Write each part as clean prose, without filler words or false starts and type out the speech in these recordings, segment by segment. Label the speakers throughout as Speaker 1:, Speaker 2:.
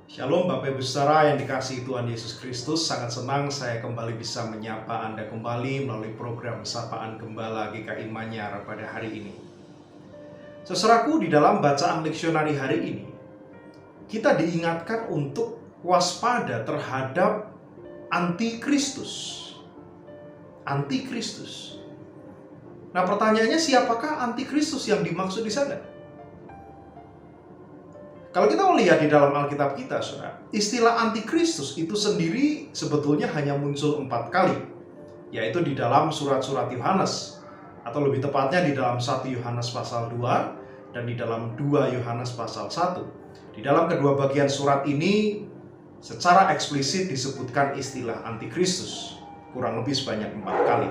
Speaker 1: Shalom Bapak Ibu Saudara yang dikasihi Tuhan Yesus Kristus. Sangat senang saya kembali bisa menyapa Anda kembali melalui program Sapaan Gembala GKI Manyar pada hari ini. Saudaraku, di dalam bacaan leksionari hari ini, kita diingatkan untuk waspada terhadap antikristus. Antikristus. Nah, pertanyaannya, siapakah antikristus yang dimaksud di sana? Kalau kita melihat di dalam Alkitab kita, saudara, istilah antikristus itu sendiri sebetulnya hanya muncul 4 kali, yaitu di dalam surat-surat Yohanes, atau lebih tepatnya di dalam 1 Yohanes pasal 2 dan di dalam 2 Yohanes pasal 1. Di dalam kedua bagian surat ini secara eksplisit disebutkan istilah antikristus, kurang lebih sebanyak 4 kali.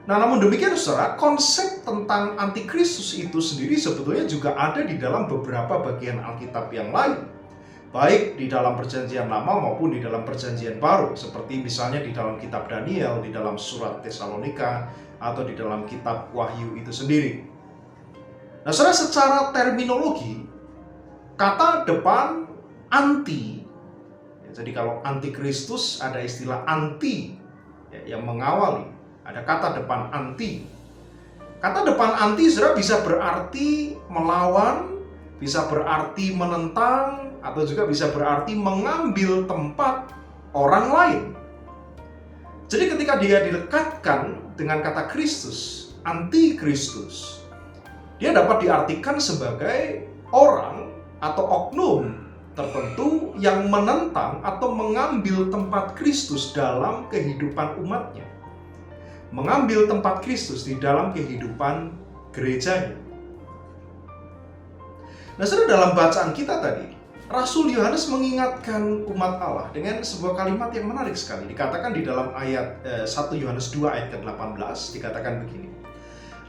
Speaker 1: Nah, namun demikian saudara, konsep tentang antikristus itu sendiri sebetulnya juga ada di dalam beberapa bagian Alkitab yang lain, baik di dalam Perjanjian Lama maupun di dalam Perjanjian Baru, seperti misalnya di dalam kitab Daniel, di dalam surat Tesalonika, atau di dalam kitab Wahyu itu sendiri. Nah, saudara, secara terminologi, kata depan anti, jadi kalau antikristus ada istilah anti yang mengawali. Ada kata depan anti. Kata depan anti saudara bisa berarti melawan, bisa berarti menentang, atau juga bisa berarti mengambil tempat orang lain. Jadi ketika dia dilekatkan dengan kata Kristus, anti-Kristus, dia dapat diartikan sebagai orang atau oknum tertentu yang menentang atau mengambil tempat Kristus dalam kehidupan umatnya. Mengambil tempat Kristus di dalam kehidupan gerejanya. Nah, saudara, dalam bacaan kita tadi, Rasul Yohanes mengingatkan umat Allah dengan sebuah kalimat yang menarik sekali. Dikatakan di dalam ayat 1 Yohanes 2 ayat ke-18, dikatakan begini.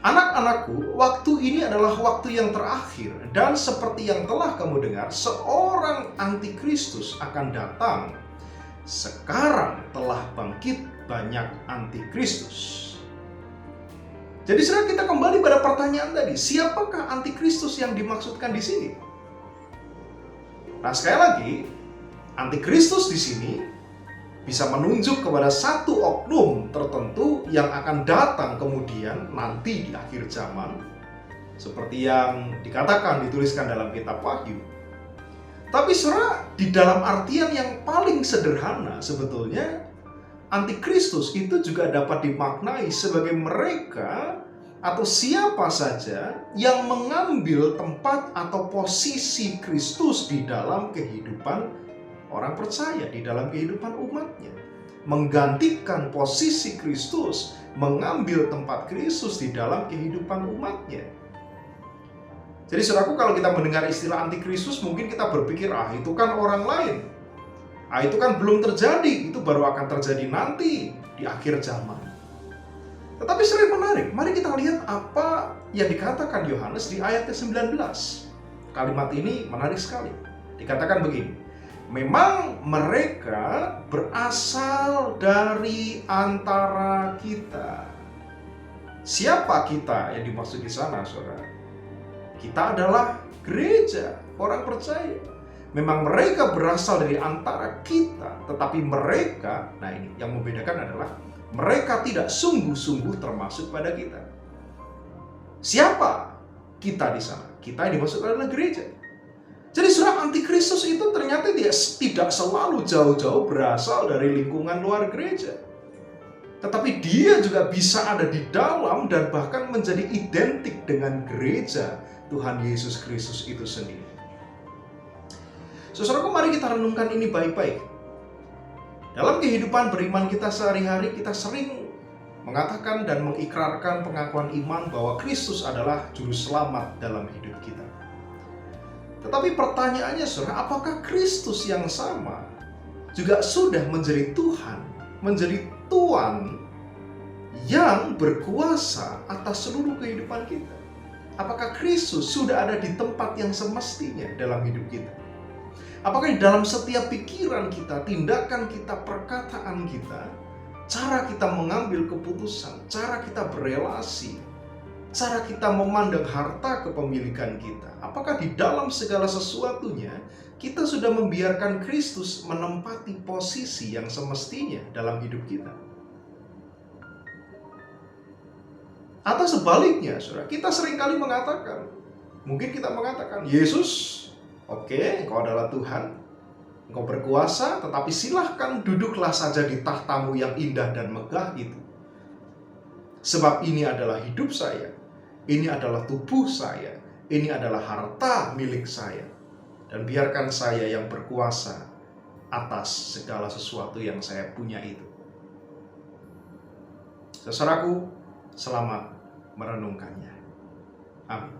Speaker 1: Anak-anakku, waktu ini adalah waktu yang terakhir, dan seperti yang telah kamu dengar, seorang antikristus akan datang. Sekarang telah bangkit banyak antikristus. Jadi saudara, kita kembali pada pertanyaan tadi, siapakah antikristus yang dimaksudkan di sini? Nah, sekali lagi, antikristus di sini bisa menunjuk kepada satu oknum tertentu yang akan datang kemudian nanti di akhir zaman, seperti yang dikatakan dituliskan dalam kitab Wahyu. Tapi saudara, di dalam artian yang paling sederhana sebetulnya, antikristus itu juga dapat dimaknai sebagai mereka atau siapa saja yang mengambil tempat atau posisi Kristus di dalam kehidupan orang percaya, di dalam kehidupan umatnya. Menggantikan posisi Kristus, mengambil tempat Kristus di dalam kehidupan umatnya. Jadi saudaraku, kalau kita mendengar istilah antikristus, mungkin kita berpikir, itu kan orang lain. Itu kan belum terjadi, itu baru akan terjadi nanti di akhir zaman. Tetapi sering menarik, mari kita lihat apa yang dikatakan Yohanes di ayat ke-19. Kalimat ini menarik sekali. Dikatakan begini, memang mereka berasal dari antara kita. Siapa kita yang dimaksud di sana, saudara? Kita adalah gereja, orang percaya. Memang mereka berasal dari antara kita, tetapi mereka, nah ini yang membedakan adalah mereka tidak sungguh-sungguh termasuk pada kita. Siapa kita di sana? Kita yang dimaksud adalah gereja. Jadi saudara, antikristus itu ternyata dia tidak selalu jauh-jauh berasal dari lingkungan luar gereja. Tetapi dia juga bisa ada di dalam dan bahkan menjadi identik dengan gereja Tuhan Yesus Kristus itu sendiri. Saudaraku, mari kita renungkan ini baik-baik. Dalam kehidupan beriman kita sehari-hari, kita sering mengatakan dan mengikrarkan pengakuan iman bahwa Kristus adalah juru selamat dalam hidup kita. Tetapi pertanyaannya, saudara, apakah Kristus yang sama juga sudah menjadi Tuhan, menjadi Tuan yang berkuasa atas seluruh kehidupan kita? Apakah Kristus sudah ada di tempat yang semestinya dalam hidup kita? Apakah di dalam setiap pikiran kita, tindakan kita, perkataan kita, cara kita mengambil keputusan, cara kita berelasi, cara kita memandang harta kepemilikan kita? Apakah di dalam segala sesuatunya kita sudah membiarkan Kristus menempati posisi yang semestinya dalam hidup kita? Atau sebaliknya, saudara, kita seringkali mengatakan, mungkin kita mengatakan, Yesus, oke, Engkau adalah Tuhan, Engkau berkuasa, tetapi silahkan duduklah saja di tahtamu yang indah dan megah itu. Sebab ini adalah hidup saya, ini adalah tubuh saya, ini adalah harta milik saya. Dan biarkan saya yang berkuasa atas segala sesuatu yang saya punya itu. Saudaraku, selamat merenungkannya. Amin.